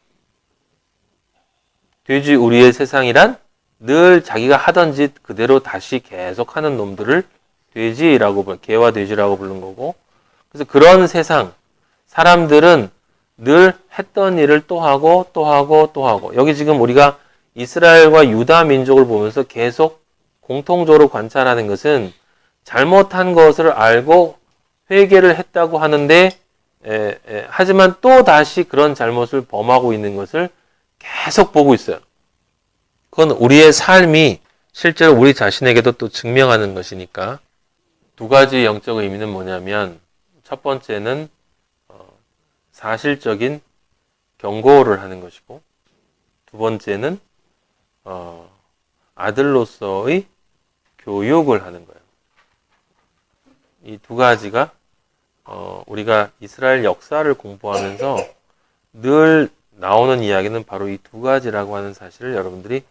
돼지 우리의 세상이란 늘 자기가 하던 짓 그대로 다시 계속하는 놈들을 개와 돼지라고 부른 거고, 그래서 그런 세상, 사람들은 늘 했던 일을 또 하고 또 하고 또 하고. 여기 지금 우리가 이스라엘과 유다 민족을 보면서 계속 공통적으로 관찰하는 것은 잘못한 것을 알고 회개를 했다고 하는데 하지만 또 다시 그런 잘못을 범하고 있는 것을 계속 보고 있어요. 그건 우리의 삶이 실제로 우리 자신에게도 또 증명하는 것이니까. 두 가지 영적 의미는 뭐냐면 첫 번째는 사실적인 경고를 하는 것이고 두 번째는 아들로서의 교육을 하는 거예요. 이 두 가지가 우리가 이스라엘 역사를 공부하면서 늘 나오는 이야기는 바로 이 두 가지라고 하는 사실을 여러분들이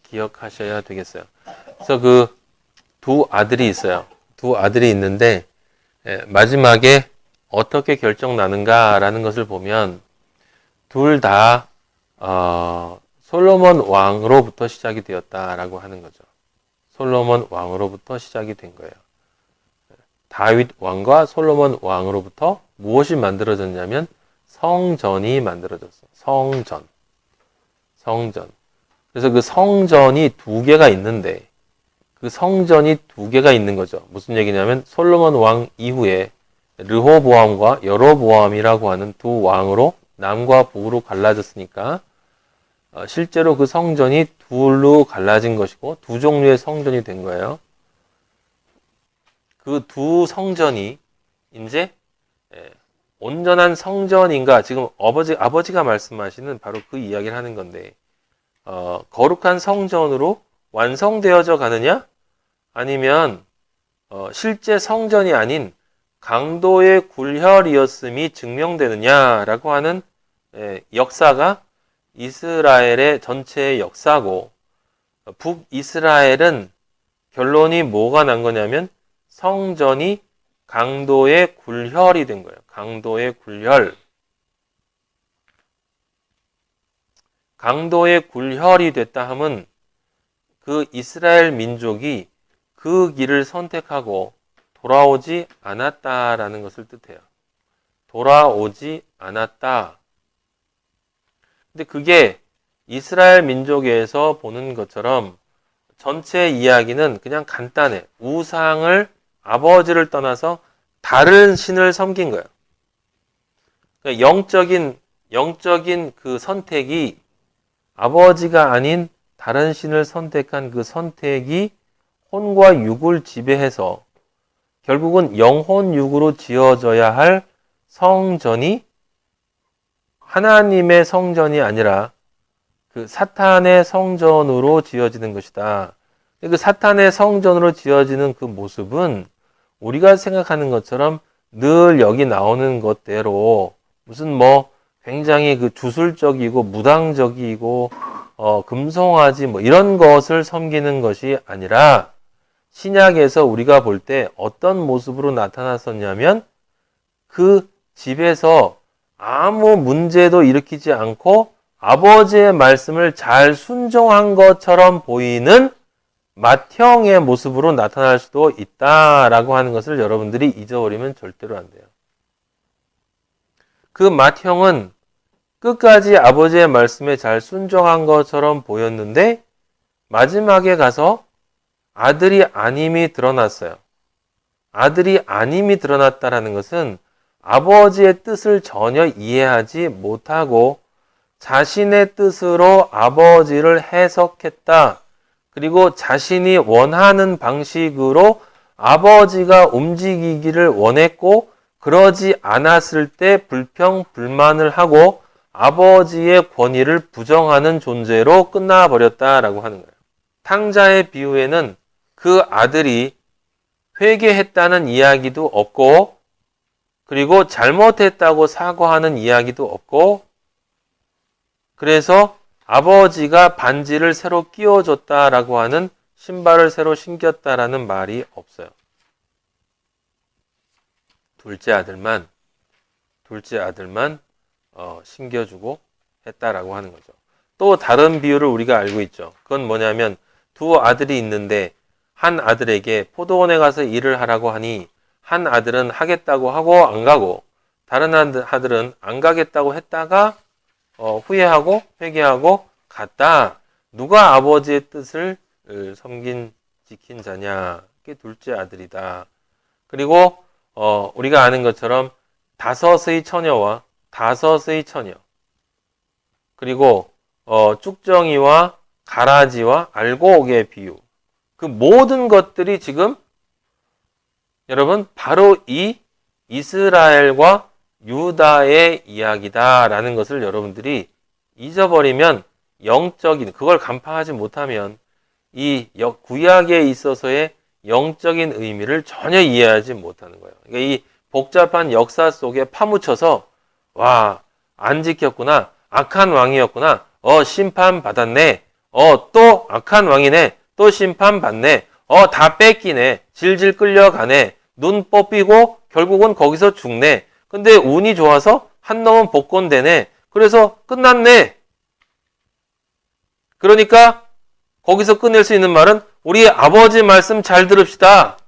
기억하셔야 되겠어요. 그래서 두 아들이 있어요. 두 아들이 있는데 마지막에 어떻게 결정 나는가라는 것을 보면 둘 다 솔로몬 왕으로부터 시작이 되었다라고 하는 거죠. 솔로몬 왕으로부터 시작이 된 거예요. 다윗 왕과 솔로몬 왕으로부터 무엇이 만들어졌냐면 성전이 만들어졌어요. 성전. 그래서 그 성전이 두 개가 있는데 그 성전이 두 개가 있는 거죠. 무슨 얘기냐면 솔로몬 왕 이후에 르호보암과 여로보암이라고 하는 두 왕으로 남과 북으로 갈라졌으니까 실제로 그 성전이 둘로 갈라진 것이고 두 종류의 성전이 된 거예요. 그 두 성전이 이제 온전한 성전인가, 지금 아버지가 말씀하시는 바로 그 이야기를 하는 건데 거룩한 성전으로 완성되어져 가느냐 아니면 실제 성전이 아닌 강도의 굴혈이었음이 증명되느냐라고 하는 역사가 이스라엘의 전체의 역사고, 북이스라엘은 결론이 뭐가 난 거냐면 성전이 강도의 굴혈이 된 거예요. 강도의 굴혈. 강도의 굴혈이 됐다 함은 그 이스라엘 민족이 그 길을 선택하고 돌아오지 않았다라는 것을 뜻해요. 돌아오지 않았다. 근데 그게 이스라엘 민족에서 보는 것처럼 전체 이야기는 그냥 간단해. 아버지를 다른 신을 섬긴 거예요. 그러니까 영적인 그 선택이 아버지가 아닌 다른 신을 선택한 그 선택이 혼과 육을 지배해서 결국은 영혼 육으로 지어져야 할 성전이 하나님의 성전이 아니라 그 사탄의 성전으로 지어지는 것이다. 그 사탄의 성전으로 지어지는 그 모습은 우리가 생각하는 것처럼 늘 여기 나오는 것대로 무슨 굉장히 그 주술적이고 무당적이고 금송아지 이런 것을 섬기는 것이 아니라 신약에서 우리가 볼 때 어떤 모습으로 나타났었냐면 그 집에서 아무 문제도 일으키지 않고 아버지의 말씀을 잘 순종한 것처럼 보이는 맏형의 모습으로 나타날 수도 있다라고 하는 것을 여러분들이 잊어버리면 절대로 안 돼요. 그 맏형은 끝까지 아버지의 말씀에 잘 순종한 것처럼 보였는데 마지막에 가서 아들이 아님이 드러났어요. 아들이 아님이 드러났다라는 것은 아버지의 뜻을 전혀 이해하지 못하고 자신의 뜻으로 아버지를 해석했다. 그리고 자신이 원하는 방식으로 아버지가 움직이기를 원했고 그러지 않았을 때 불평불만을 하고 아버지의 권위를 부정하는 존재로 끝나버렸다라고 하는 거예요. 탕자의 비유에는 그 아들이 회개했다는 이야기도 없고 그리고 잘못했다고 사과하는 이야기도 없고 그래서 아버지가 반지를 새로 끼워줬다라고 하는 신발을 새로 신겼다라는 말이 없어요. 둘째 아들만 신겨주고 했다라고 하는 거죠. 또 다른 비유를 우리가 알고 있죠. 그건 뭐냐면 두 아들이 있는데 한 아들에게 포도원에 가서 일을 하라고 하니 한 아들은 하겠다고 하고 안 가고 다른 아들은 안 가겠다고 했다가 후회하고 회개하고 갔다. 누가 아버지의 뜻을 지킨 자냐? 그게 둘째 아들이다. 그리고 우리가 아는 것처럼 다섯의 처녀와 다섯의 처녀 그리고 쭉정이와 가라지와 알곡의 비유 그 모든 것들이 지금 여러분 바로 이 이스라엘과 유다의 이야기다라는 것을 여러분들이 잊어버리면 그걸 간파하지 못하면 이 구약에 있어서의 영적인 의미를 전혀 이해하지 못하는 거예요. 그러니까 이 복잡한 역사 속에 파묻혀서 안 지켰구나. 악한 왕이었구나. 심판받았네. 또 악한 왕이네. 또 심판받네. 다 뺏기네. 질질 끌려가네. 눈 뽑히고 결국은 거기서 죽네. 근데 운이 좋아서 한 놈은 복권되네. 그래서 끝났네. 그러니까 거기서 끝낼 수 있는 말은 우리 아버지 말씀 잘 들읍시다.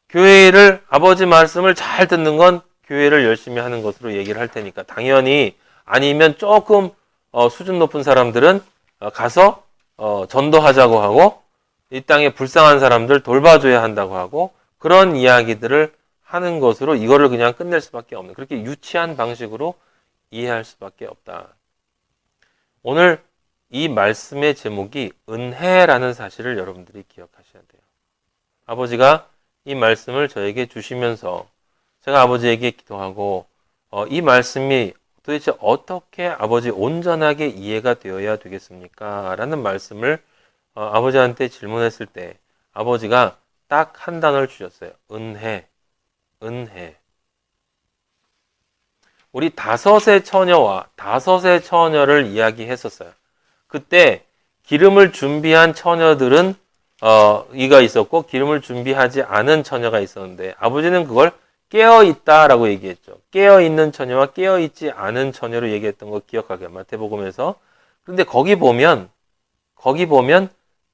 교회를 아버지 말씀을 잘 듣는 건 교회를 열심히 하는 것으로 얘기를 할 테니까 당연히 아니면 조금 수준 높은 사람들은 가서 전도하자고 하고 이 땅에 불쌍한 사람들 돌봐줘야 한다고 하고 그런 이야기들을 하는 것으로 이거를 그냥 끝낼 수밖에 없는 그렇게 유치한 방식으로 이해할 수밖에 없다. 오늘 이 말씀의 제목이 은혜라는 사실을 여러분들이 기억하셔야 돼요. 아버지가 이 말씀을 저에게 주시면서 제가 아버지에게 기도하고 이 말씀이 도대체 어떻게 아버지 온전하게 이해가 되어야 되겠습니까? 라는 말씀을 아버지한테 질문했을 때 아버지가 딱 한 단어를 주셨어요. 은혜. 은혜. 우리 다섯의 처녀와 다섯의 처녀를 이야기했었어요. 그때 기름을 준비한 처녀들은 이가 있었고 기름을 준비하지 않은 처녀가 있었는데 아버지는 그걸 깨어있다라고 얘기했죠. 깨어있는 처녀와 깨어있지 않은 처녀로 얘기했던 거 기억하게 마태복음에서. 그런데 거기 보면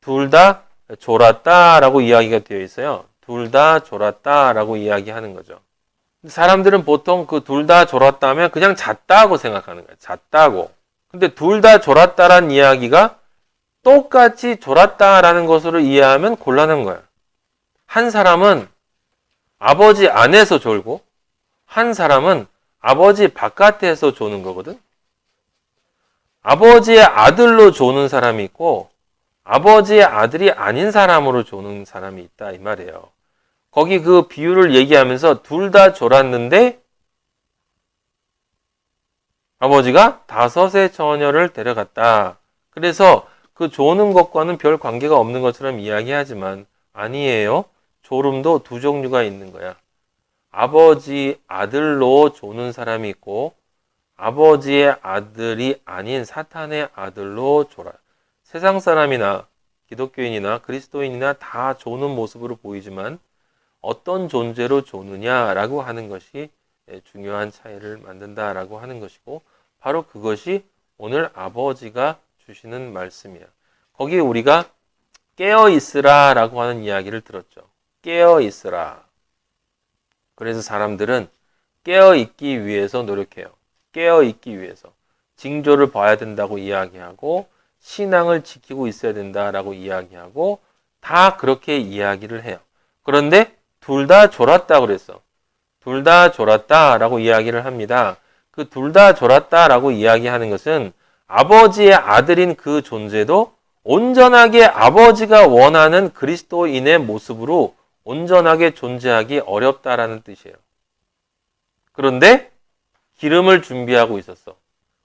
둘 다 졸았다라고 이야기가 되어 있어요. 둘 다 졸았다라고 이야기하는 거죠. 사람들은 보통 그 둘 다 졸았다면 그냥 잤다고 생각하는 거예요. 잤다고. 근데 둘 다 졸았다란 이야기가 똑같이 졸았다라는 것으로 이해하면 곤란한 거야. 한 사람은 아버지 안에서 졸고 한 사람은 아버지 바깥에서 조는 거거든. 아버지의 아들로 조는 사람이 있고 아버지의 아들이 아닌 사람으로 조는 사람이 있다 이 말이에요. 거기 그 비유를 얘기하면서 둘 다 졸았는데 아버지가 다섯의 처녀를 데려갔다. 그래서 그 조는 것과는 별 관계가 없는 것처럼 이야기하지만 아니에요. 졸음도 두 종류가 있는 거야. 아버지 아들로 조는 사람이 있고 아버지의 아들이 아닌 사탄의 아들로 졸아요. 세상 사람이나 기독교인이나 그리스도인이나 다 조는 모습으로 보이지만 어떤 존재로 조느냐라고 하는 것이 중요한 차이를 만든다라고 하는 것이고 바로 그것이 오늘 아버지가 주시는 말씀이야. 거기에 우리가 깨어있으라 라고 하는 이야기를 들었죠. 깨어있으라. 그래서 사람들은 깨어있기 위해서 노력해요. 깨어있기 위해서. 징조를 봐야 된다고 이야기하고 신앙을 지키고 있어야 된다라고 이야기하고 다 그렇게 이야기를 해요. 그런데 둘 다 졸았다 그랬어. 둘 다 졸았다라고 이야기를 합니다. 그 둘 다 졸았다라고 이야기하는 것은 아버지의 아들인 그 존재도 온전하게 아버지가 원하는 그리스도인의 모습으로 온전하게 존재하기 어렵다라는 뜻이에요. 그런데 기름을 준비하고 있었어.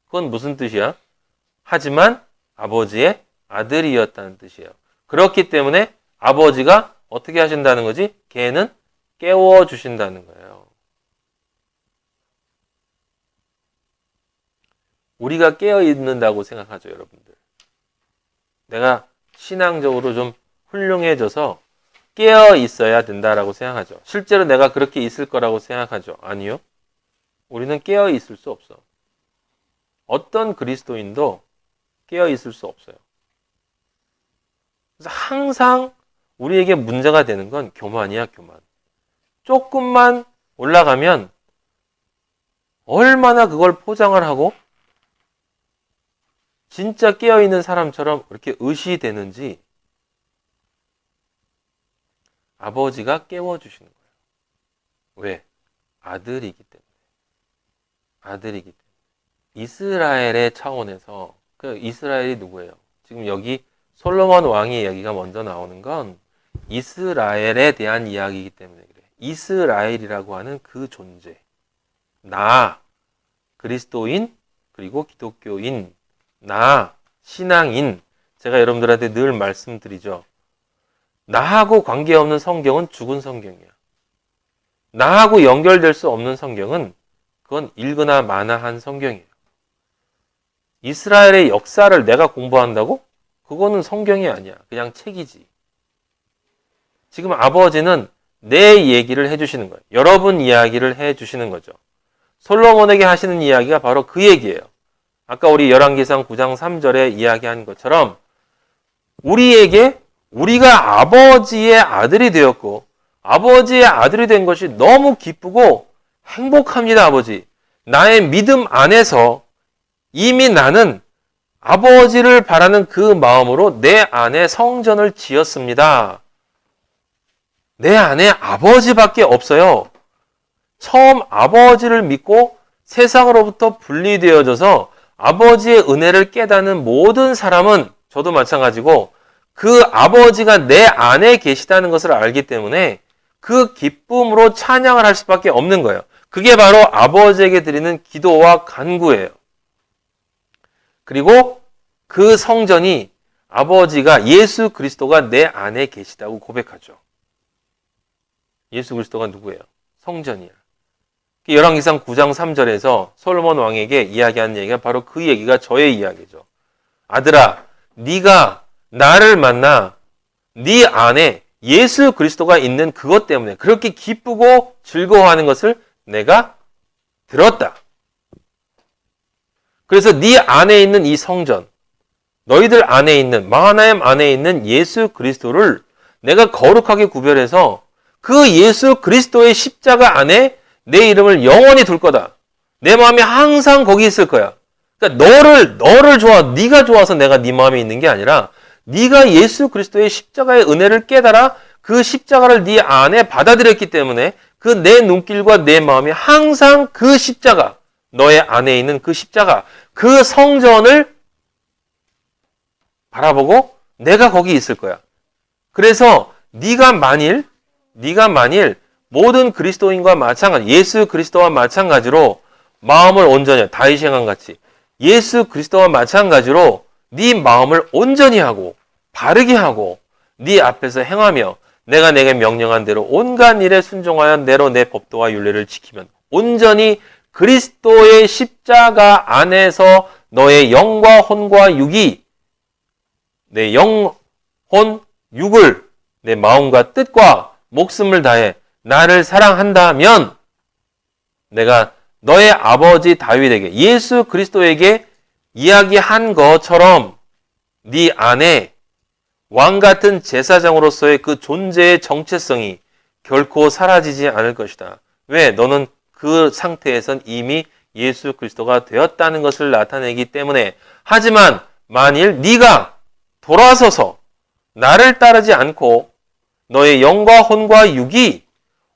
그건 무슨 뜻이야? 하지만 아버지의 아들이었다는 뜻이에요. 그렇기 때문에 아버지가 어떻게 하신다는 거지? 걔는 깨워주신다는 거예요. 우리가 깨어있는다고 생각하죠, 여러분들. 내가 신앙적으로 좀 훌륭해져서 깨어있어야 된다라고 생각하죠. 실제로 내가 그렇게 있을 거라고 생각하죠. 아니요. 우리는 깨어있을 수 없어. 어떤 그리스도인도 깨어있을 수 없어요. 그래서 항상 우리에게 문제가 되는 건 교만이야, 교만. 조금만 올라가면 얼마나 그걸 포장을 하고 진짜 깨어있는 사람처럼 이렇게 의시되는지 아버지가 깨워주시는 거예요. 왜? 아들이기 때문에. 아들이기 때문에. 이스라엘의 차원에서 그 이스라엘이 누구예요? 지금 여기 솔로몬 왕의 이야기가 먼저 나오는 건 이스라엘에 대한 이야기이기 때문에 그래. 이스라엘이라고 하는 그 존재. 나, 그리스도인, 그리고 기독교인, 나, 신앙인. 제가 여러분들한테 늘 말씀드리죠. 나하고 관계없는 성경은 죽은 성경이야. 나하고 연결될 수 없는 성경은 그건 읽으나 마나한 성경이에요. 이스라엘의 역사를 내가 공부한다고? 그거는 성경이 아니야. 그냥 책이지. 지금 아버지는 내 얘기를 해주시는 거예요. 여러분 이야기를 해주시는 거죠. 솔로몬에게 하시는 이야기가 바로 그 얘기예요. 아까 우리 열왕기상 9장 3절에 이야기한 것처럼 우리에게 우리가 아버지의 아들이 되었고 아버지의 아들이 된 것이 너무 기쁘고 행복합니다, 아버지. 나의 믿음 안에서 이미 나는 아버지를 바라는 그 마음으로 내 안에 성전을 지었습니다. 내 안에 아버지밖에 없어요. 처음 아버지를 믿고 세상으로부터 분리되어져서 아버지의 은혜를 깨닫는 모든 사람은 저도 마찬가지고 그 아버지가 내 안에 계시다는 것을 알기 때문에 그 기쁨으로 찬양을 할 수밖에 없는 거예요. 그게 바로 아버지에게 드리는 기도와 간구예요. 그리고 그 성전이 아버지가 예수 그리스도가 내 안에 계시다고 고백하죠. 예수 그리스도가 누구예요? 성전이야. 열왕기상 9장 3절에서 솔로몬 왕에게 이야기한 얘기가 바로 그 얘기가 저의 이야기죠. 아들아, 네가 나를 만나 네 안에 예수 그리스도가 있는 그것 때문에 그렇게 기쁘고 즐거워하는 것을 내가 들었다. 그래서 네 안에 있는 이 성전, 너희들 안에 있는 마하나임 안에 있는 예수 그리스도를 내가 거룩하게 구별해서 그 예수 그리스도의 십자가 안에 내 이름을 영원히 둘 거다. 내 마음이 항상 거기 있을 거야. 그러니까 너를 좋아, 네가 좋아서 내가 네 마음에 있는 게 아니라 네가 예수 그리스도의 십자가의 은혜를 깨달아 그 십자가를 네 안에 받아들였기 때문에 그 내 눈길과 내 마음이 항상 그 십자가, 너의 안에 있는 그 십자가, 그 성전을 바라보고 내가 거기 있을 거야. 그래서 네가 만일 모든 그리스도인과 마찬가지, 예수 그리스도와 마찬가지로 마음을 온전히, 다윗의 행함 같이 예수 그리스도와 마찬가지로 네 마음을 온전히 하고 바르게 하고 네 앞에서 행하며 내가 내게 명령한 대로 온갖 일에 순종하여 내로 내 법도와 율례를 지키면 온전히 그리스도의 십자가 안에서 너의 영과 혼과 육이 내 영, 혼, 육을 내 마음과 뜻과 목숨을 다해 나를 사랑한다면 내가 너의 아버지 다윗에게 예수 그리스도에게 이야기한 것처럼 네 안에 왕 같은 제사장으로서의 그 존재의 정체성이 결코 사라지지 않을 것이다. 왜? 너는 그 상태에선 이미 예수 그리스도가 되었다는 것을 나타내기 때문에. 하지만 만일 네가 돌아서서 나를 따르지 않고 너의 영과 혼과 육이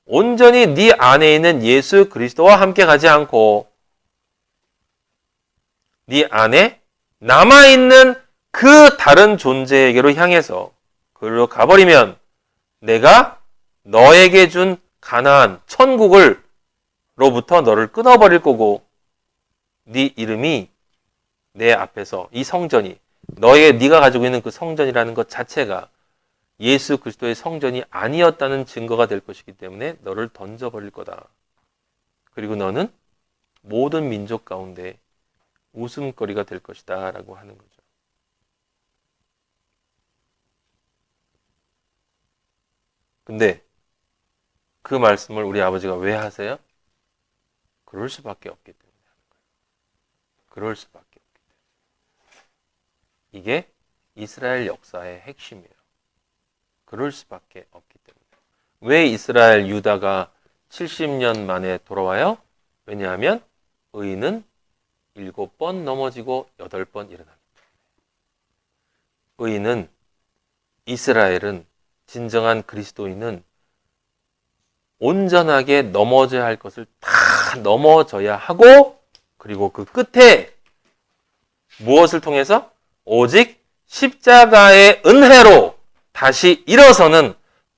온전히 네 안에 있는 예수 그리스도와 함께 가지 않고 네 안에 남아있는 그 다른 존재에게로 향해서 그리로 가버리면 내가 너에게 준 가나안 천국을 로부터 너를 끊어버릴 거고 네 이름이 내 앞에서 이 성전이 네가 가지고 있는 그 성전이라는 것 자체가 예수 그리스도의 성전이 아니었다는 증거가 될 것이기 때문에 너를 던져버릴 거다. 그리고 너는 모든 민족 가운데 웃음거리가 될 것이다 라고 하는 거죠. 근데 그 말씀을 우리 아버지가 왜 하세요? 그럴 수밖에 없기 때문에 하는 거예요. 그럴 수밖에 없기 때문에. 이게 이스라엘 역사의 핵심이에요. 그럴 수밖에 없기 때문에. 왜 이스라엘 유다가 70년 만에 돌아와요? 왜냐하면 의인은 7번 넘어지고 8번 일어납니다. 의인은, 이스라엘은, 진정한 그리스도인은 온전하게 넘어져야 할 것을 다 넘어져야 하고 그리고 그 끝에 무엇을 통해서? 오직 십자가의 은혜로 다시 일어서는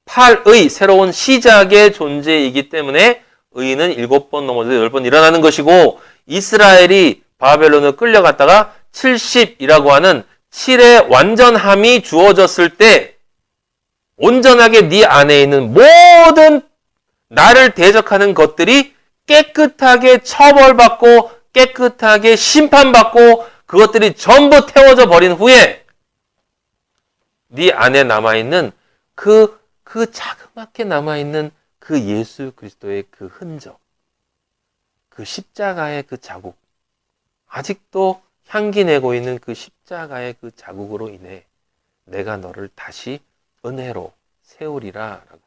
팔의 새로운 시작의 존재이기 때문에 의인은 7번 넘어져서 10번 일어나는 것이고 이스라엘이 바벨론을 끌려갔다가 70이라고 하는 7의 완전함이 주어졌을 때 온전하게 네 안에 있는 모든 나를 대적하는 것들이 깨끗하게 처벌받고 깨끗하게 심판받고 그것들이 전부 태워져 버린 후에 네 안에 남아있는 그 그 자그맣게 남아있는 그 예수 그리스도의 그 흔적, 그 십자가의 그 자국, 아직도 향기 내고 있는 그 십자가의 그 자국으로 인해 내가 너를 다시 은혜로 세우리라 라고